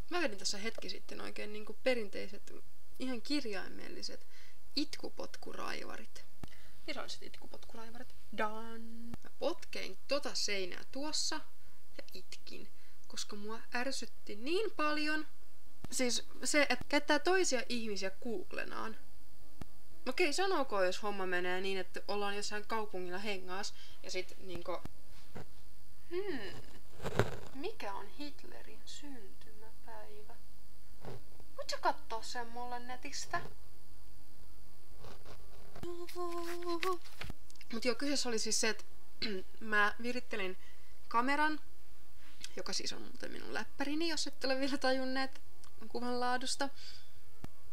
Mä vedin tässä hetki sitten oikein niinku perinteiset, ihan kirjaimelliset itkupotkuraivarit. Viralliset itkupotkuraivarit. Dan. Mä potkein tota seinää tuossa ja itkin, koska mua ärsytti niin paljon. Siis se, että käyttää toisia ihmisiä Googlenaan. Okei, sanooko jos homma menee niin, että ollaan jossain kaupungilla hengaas ja sit niinku... Mikä on Hitlerin syntymäpäivä? Voit sä kattoo sen mulle netistä? Mut joo, kyseessä oli siis se, että mä virittelin kameran, joka siis on muuten minun läppärini, jos ette ole vielä tajunneet kuvan laadusta,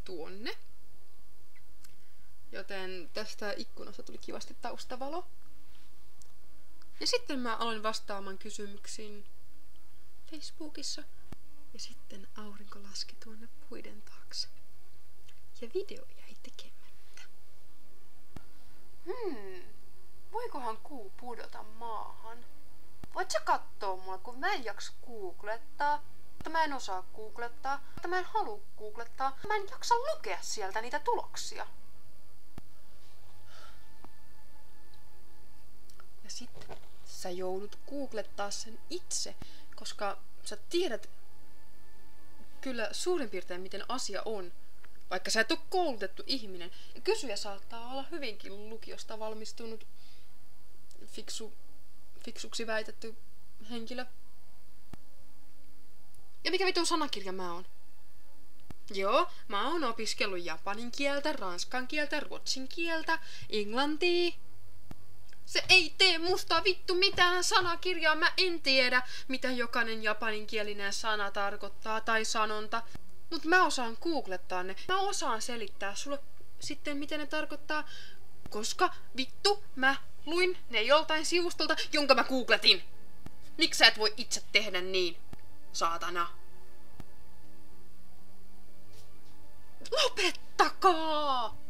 tuonne. Joten tästä ikkunasta tuli kivasti taustavalo. Ja sitten mä aloin vastaamaan kysymyksiin Facebookissa. Ja sitten aurinko laski tuonne puiden taakse. Ja video jäi tekemättä. Voikohan kuu pudota maahan? Voit sä kattoo mua, kun mä en jaksa googlettaa. Mutta mä en osaa googlettaa. Mutta mä en halua googlettaa. Mä en jaksa lukea sieltä niitä tuloksia. Ja sitten sä joudut googlettaa sen itse, koska sä tiedät kyllä suurin piirtein miten asia on, vaikka sä et ole koulutettu ihminen. Ja kysyjä saattaa olla hyvinkin lukiosta valmistunut fiksuksi väitetty henkilö. Ja mikä vitun sanakirja mä oon? Joo, mä oon opiskellut japanin kieltä, ranskan kieltä, ruotsin kieltä, englantia. Se ei tee musta vittu mitään sanakirjaa, mä en tiedä, mitä jokainen japaninkielinen sana tarkoittaa tai sanonta. Mut mä osaan googlettaa ne. Mä osaan selittää sulle sitten, miten ne tarkoittaa, koska vittu mä luin ne joltain sivustolta, jonka mä googletin. Miksi sä et voi itse tehdä niin, saatana? Lopettakaa!